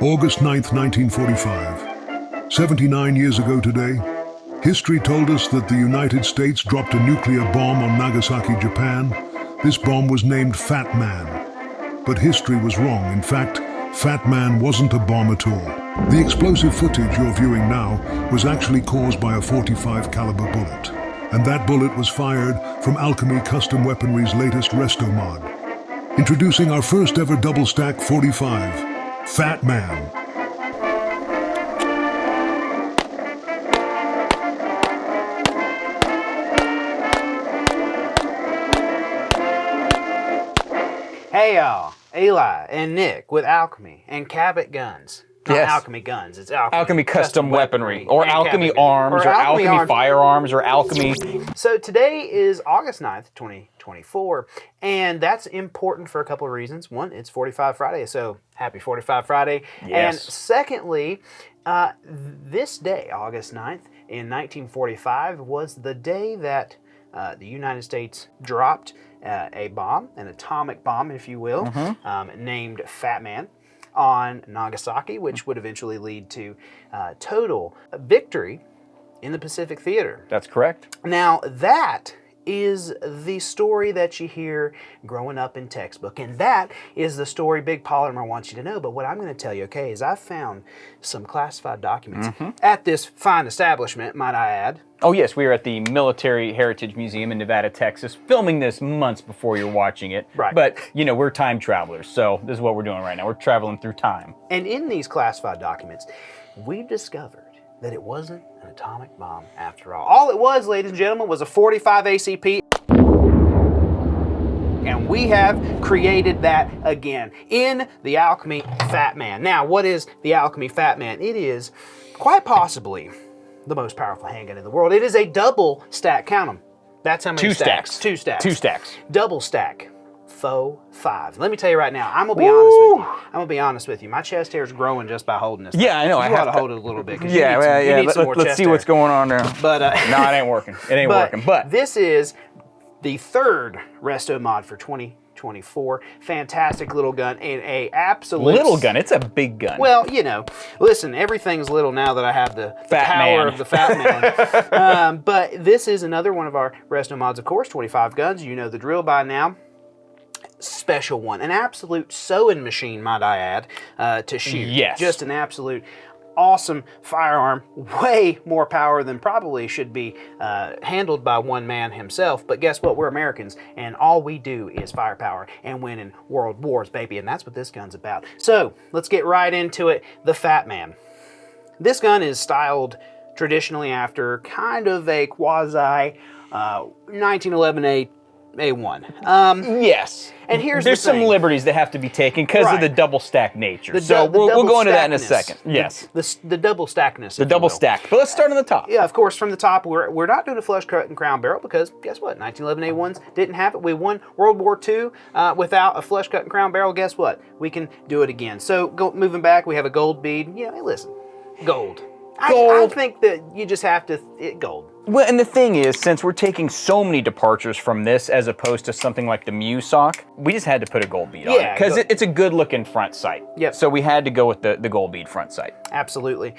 August 9th, 1945. 79 years ago today, history told us that the United States dropped a nuclear bomb on Nagasaki, Japan. This bomb was named Fat Man. But history was wrong. In fact, Fat Man wasn't a bomb at all. The explosive footage you're viewing now was actually caused by a .45 caliber bullet. And that bullet was fired from Alchemy Custom Weaponry's latest RestoMod. Introducing our first ever double stack 45, Fat Man. Hey y'all, Eli and Nick with Alchemy and Cabot Guns. Not Yes. Alchemy Guns, it's Alchemy Custom Weaponry, or and Alchemy Cabot Arms, Guns. or Alchemy Firearms, or Alchemy... So today is August 9th, 2024, and that's important for a couple of reasons. One, it's 45 Friday, so happy 45 Friday. Yes. And secondly, this day, August 9th, in 1945, was the day that the United States dropped a bomb, an atomic bomb, if you will, named Fat Man, on Nagasaki, which would eventually lead to total victory in the Pacific Theater. That's correct. Now, that is the story that you hear growing up in textbook, and that is the story Big Polymer wants you to know. But what I'm going to tell you, okay, is I found some classified documents at this fine establishment, might I add. Oh yes, we are at the Military Heritage Museum in Nevada, Texas, filming this months before you're watching it. Right. But, you know, we're time travelers, so this is what we're doing right now. We're traveling through time. And in these classified documents, we've discovered that it wasn't an atomic bomb after all. All it was, ladies and gentlemen, was a 45 ACP. And we have created that again in the Alchemy Fat Man. Now, what is the Alchemy Fat Man? It is quite possibly the most powerful handgun in the world. It is a double stack, count them. That's how many stacks? Two stacks. Two stacks. Double stack. Faux 5. Let me tell you right now, I'm gonna be honest with you. I'm gonna be honest with you. My chest hair is growing just by holding this. Yeah, I know. I I have have to to hold it a little bit. Yeah, let's see what's going on there. But No, it ain't working. It ain't working. But this is the third RestoMod for 2024. Fantastic little gun and a absolute little gun. It's a big gun. Well, you know, listen, everything's little now that I have the power Man. of the Fat Man. But this is another one of our RestoMods, of course, 25 guns. You know the drill by now. Special one, an absolute sewing machine, might I add, to shoot. Yes. Just an absolute awesome firearm, way more power than probably should be handled by one man himself. But guess what? We're Americans, and all we do is firepower and win in world wars, baby, and that's what this gun's about. So let's get right into it. The Fat Man. This gun is styled traditionally after kind of a quasi 1911 A1. Yes. And here's There's the thing. some liberties that have to be taken because of the double stack nature. So we'll go into that in a second. Yes. The double stackness. The double stack. But let's start on the top. Yeah, of course, from the top, we're not doing a flush cut and crown barrel because guess what? 1911 A1s didn't have it. We won World War II without a flush cut and crown barrel. Guess what? We can do it again. So moving back, we have a gold bead. You know, hey, listen, gold. I think that you just have to gold. Well, and the thing is, since we're taking so many departures from this as opposed to something like the Mew sock, we just had to put a gold bead on it because it's a good looking front sight. Yep. So we had to go with the gold bead front sight. Absolutely.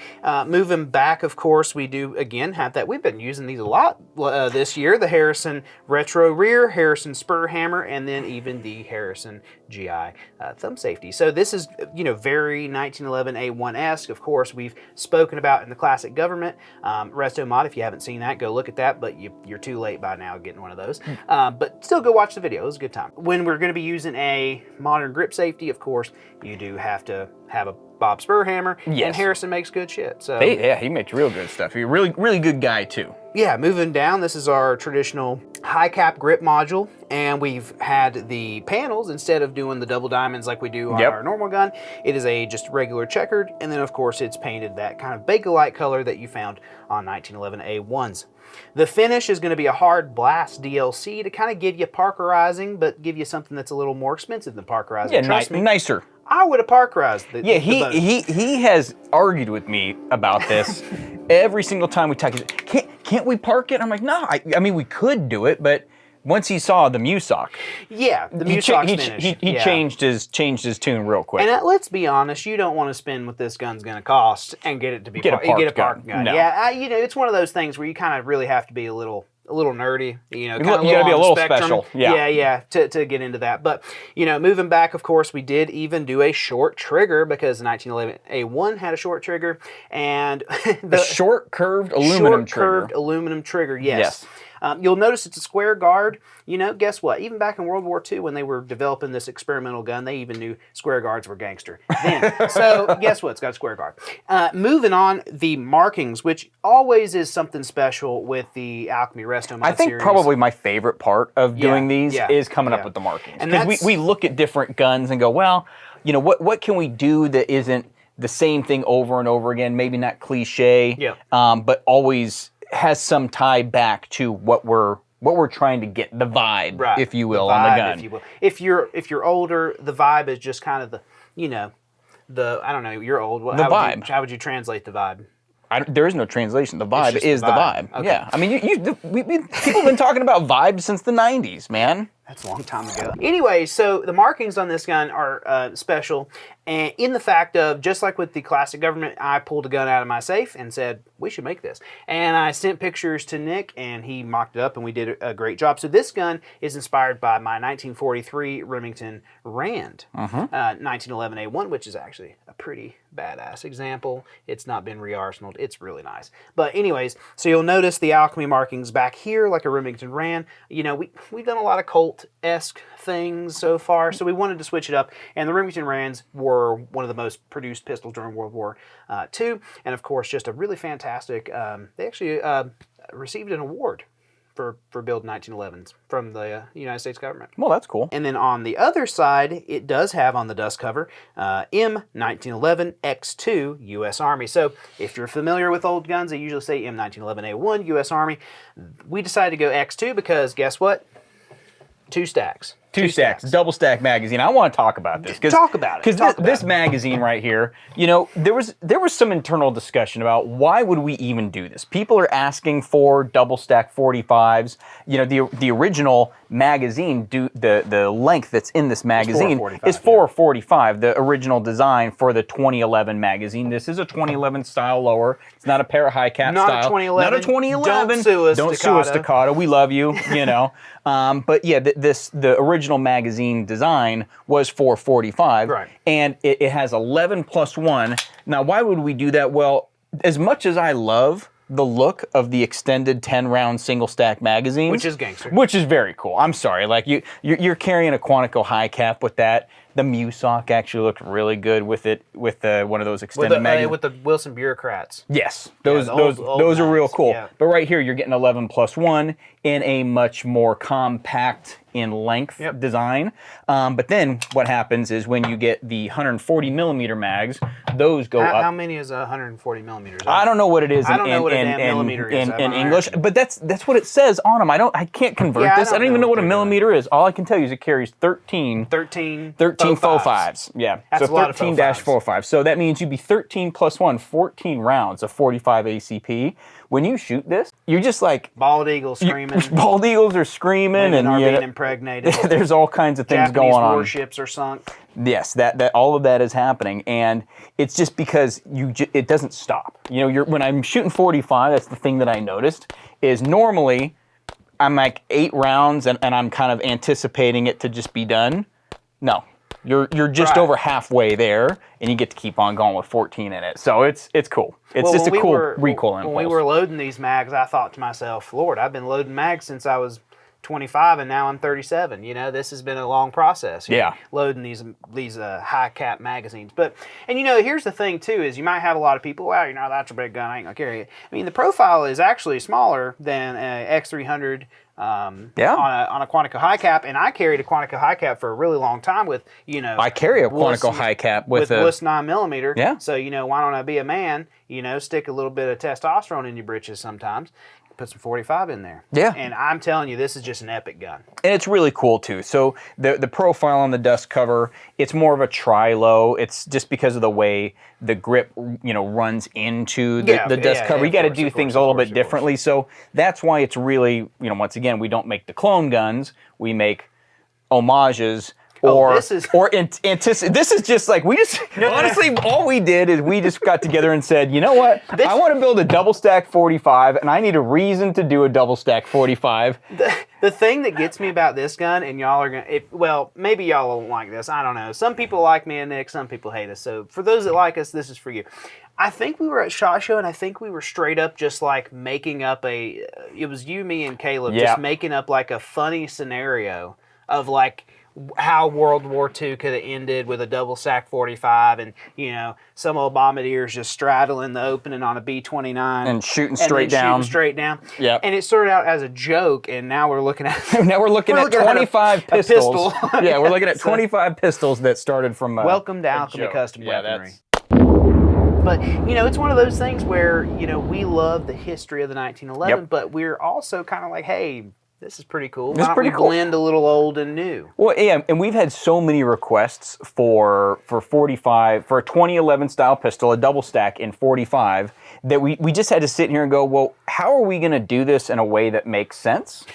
Moving back, of course, we do again have that. We've been using these a lot this year. The Harrison Retro Rear, Harrison Spur Hammer, and then even the Harrison GI thumb safety. So this is, you know, very 1911 A1-esque. Of course, we've spoken about in the classic government. RestoMod, if you haven't seen that, go look at that, but you're too late by now getting one of those. But still go watch the video. It was a good time. When we're going to be using a modern grip safety, of course, you do have to have a Bob Spur hammer, and Harrison makes good shit. So he makes real good stuff. He's a really good guy too. Yeah, moving down, this is our traditional high cap grip module, and we've had the panels, instead of doing the double diamonds like we do on our normal gun, it is a just regular checkered, and then of course it's painted that kind of Bakelite color that you found on 1911 A1s. The finish is going to be a hard blast DLC to kind of give you Parkerizing, but give you something that's a little more expensive than Parkerizing. Yeah, Trust me, nicer. I would have Parkerized the he has argued with me about this every single time we talk. Can't we park it? I'm like, no. I mean, we could do it, but once he saw the Musoc, yeah, the Musoc's finished. He changed his tune real quick. And let's be honest, you don't want to spend what this gun's going to cost and get it to be get a parked gun. No. Yeah, it's one of those things where you kind of really have to be a little nerdy, you got to be a little special. Yeah, to get into that. But, moving back, of course, we did even do a short trigger because the 1911 A1 had a short trigger. And the short curved aluminum trigger, yes. You'll notice it's a square guard. Guess what? Even back in World War II, when they were developing this experimental gun, they even knew square guards were gangster then. So guess what? It's got a square guard. Moving on, the markings, which always is something special with the Alchemy RestoMod I think series. Probably my favorite part of doing these is coming up with the markings. Because we look at different guns and go, well, what can we do that isn't the same thing over and over again? Maybe not cliche, but always has some tie back to what we're trying to get, the vibe, if you will, on the gun. If you're older, the vibe is just kind of the I don't know, you're old. The vibe. How would you translate the vibe? There is no translation. The vibe is the vibe. Okay. Yeah, I mean, people have been talking about vibes since the '90s, man. That's a long time ago. Anyway, so the markings on this gun are special, and in the fact of, just like with the classic government, I pulled a gun out of my safe and said, we should make this. And I sent pictures to Nick, and he mocked it up, and we did a great job. So this gun is inspired by my 1943 Remington Rand 1911 A1, which is actually a pretty badass example. It's not been re-arsenaled. It's really nice. But anyways, so you'll notice the Alchemy markings back here, like a Remington Rand. We've done a lot of Colt-esque things so far, so we wanted to switch it up. And the Remington Rands were one of the most produced pistols during World War II, and of course, just a really fantastic. They actually received an award for building 1911s from the United States government. Well, that's cool. And then on the other side, it does have on the dust cover M1911 X2 U.S. Army. So if you're familiar with old guns, they usually say M1911A1 U.S. Army. We decided to go X2 because guess what? Two stacks. Two stacks, double stack magazine. I want to talk about this. Talk about it. Because this magazine right here, there was some internal discussion about why would we even do this. People are asking for double stack 45s. The original magazine, the length that's in this magazine is 445. The original design for the 2011 magazine. This is a 2011 style lower. It's not a para high cap style. Not a 2011. Not a 2011. Don't sue us, Takata. We love you. But yeah, the original magazine design was 445, right? And it has 11 plus 1. Now, why would we do that? Well, as much as I love the look of the extended 10-round single stack magazine, which is gangster, which is very cool. I'm sorry, like you're carrying a Quantico high cap with that. The Musoc actually looked really good with it, with one of those extended magazines. With the Wilson bureaucrats. Yes, those are real cool. Yeah. But right here, you're getting 11 plus 1 in a much more compact in length design. But then what happens is when you get the 140 millimeter mags, those go up. How many is 140 millimeters? I don't know what it is. I don't know what a damn millimeter is in English, but that's what it says on them. I can't convert this. I don't even know what a millimeter is. All I can tell you is it carries 13 faux fives. Yeah, that's so 13-45. So that means you'd be 13 plus 1, 14 rounds of 45 ACP. When you shoot this, you're just like bald eagles screaming. Bald eagles are screaming, women are being impregnated. There's all kinds of things going on. Japanese warships are sunk. Yes, that all of that is happening, and it's just because it doesn't stop. When I'm shooting 45, that's the thing that I noticed is normally I'm like 8 rounds, and I'm kind of anticipating it to just be done. No. You're just over halfway there, and you get to keep on going with 14 in it. So it's cool. It's just a cool recoil impulse. When we were loading these mags, I thought to myself, Lord, I've been loading mags since I was 25, and now I'm 37. This has been a long process. Loading these high cap magazines. And here's the thing too, is you might have a lot of people, wow, that's a big gun, I ain't gonna carry it. I mean, the profile is actually smaller than a X300. On a Quantico high cap, and I carried a Quantico high cap for a really long time with, I carry a Quantico high cap with a Bliss 9mm. Yeah. So, why don't I be a man, stick a little bit of testosterone in your britches sometimes. put some 45 in there. Yeah. And I'm telling you, this is just an epic gun. And it's really cool too. So the profile on the dust cover, it's more of a tri-low. It's just because of the way the grip, runs into the dust cover. You got to do things a little bit differently. So that's why it's really, once again, we don't make the clone guns. We make homages. This is just like honestly, all we did is we just got together and said, you know what? I want to build a double stack 45, and I need a reason to do a double stack 45. The thing that gets me about this gun, and y'all are gonna, maybe y'all won't like this. I don't know. Some people like me and Nick. Some people hate us. So for those that like us, this is for you. I think we were at SHOT Show, and I think we were straight up just like making up it was you, me, and Caleb, just making up like a funny scenario of like how World War II could have ended with a double stack 45 and, some old bombardiers just straddling the opening on a B-29. And shooting straight down. Yep. And it started out as a joke, and now we're looking at... we're looking at 25 pistols. Pistol. Yeah, we're looking at 25 pistols that started from welcome to Alchemy Custom Weaponry. But, it's one of those things where, we love the history of the 1911, but we're also kind of like, hey... This is pretty cool. Why don't we blend a little old and new? Well, yeah, and we've had so many requests for 45, for a 2011 style pistol, a double stack in 45, that we just had to sit here and go, well, how are we going to do this in a way that makes sense?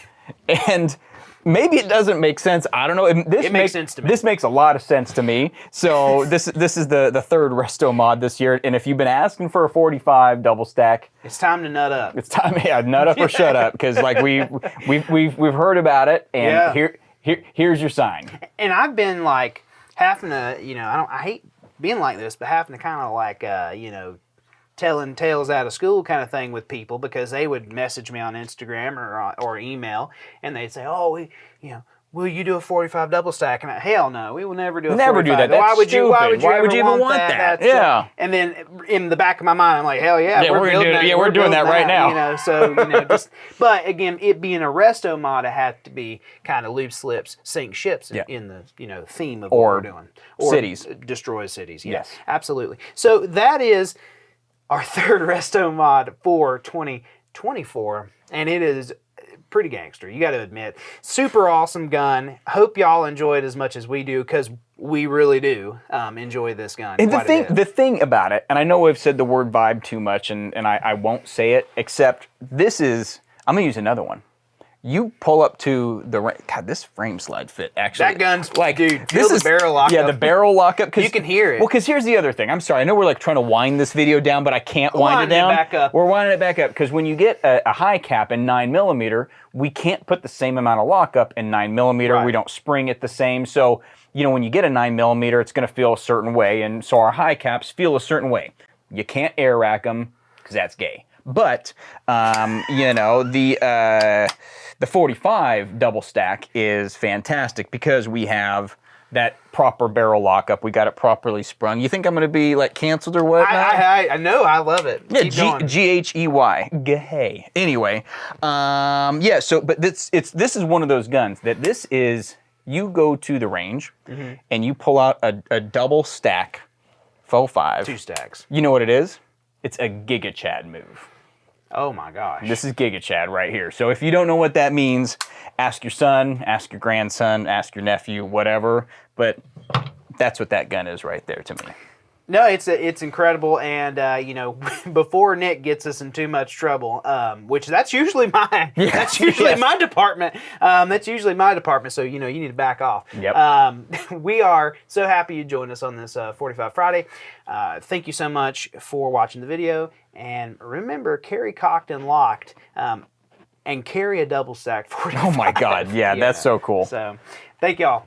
And maybe it doesn't make sense. I don't know. It makes sense to me. This makes a lot of sense to me. So this is the third RestoMod this year. And if you've been asking for a 45 double stack, it's time to nut up. It's time, nut up or shut up, because like we've heard about it, and here's your sign. And I've been like having to, I hate being like this, but having to kind of like telling tales out of school kind of thing with people, because they would message me on Instagram or email, and they'd say, "Oh, will you do a 45 double stack?" And hell no, we will never do a 45. Never do that. That's why would you? Why would you even want that? Yeah. And then in the back of my mind, I'm like, hell yeah, we're doing that. Yeah, we're doing that right now. But again, it being a resto-mod, it had to be kind of loop slips, sink ships in the theme of what we're doing. Or cities. Destroy cities. Yes. Absolutely. So that is our third RestoMod for 2024, and it is pretty gangster, you got to admit. Super awesome gun. Hope y'all enjoy it as much as we do, because we really do enjoy this gun. And the thing about it, and I know we've said the word vibe too much, and I won't say it, except this is, I'm going to use another one. You pull up to the God, this frame slide fit actually. That gun's like, dude. Feel the barrel lockup. Yeah, the barrel lockup. You can hear it. Well, because here's the other thing. I'm sorry. I know we're like trying to wind this video down, but I can't wind it down. Back up. We're winding it back up because when you get a high cap in 9mm, we can't put the same amount of lockup in 9mm. Right. We don't spring it the same. So when you get a 9mm, it's going to feel a certain way, and so our high caps feel a certain way. You can't air rack them because that's gay. But the 45 double stack is fantastic because we have that proper barrel lockup. We got it properly sprung. You think I'm going to be like canceled or what? I know. I love it. Yeah, Keep going. G-H-E-Y. Gay. Anyway, So, but this is one of those guns that this is. You go to the range and you pull out a double stack faux 5. 2 stacks. You know what it is? It's a Giga Chad move. Oh my gosh. This is Giga Chad right here. So if you don't know what that means, ask your son, ask your grandson, ask your nephew, whatever. But that's what that gun is right there to me. No, it's incredible, and before Nick gets us in too much trouble, which that's usually my my department. That's usually my department. So you need to back off. Yep. We are so happy you joined us on this 45 Friday. Thank you so much for watching the video, and remember, carry cocked and locked, and carry a double stack 45. Oh my God! Yeah, that's so cool. So, thank y'all.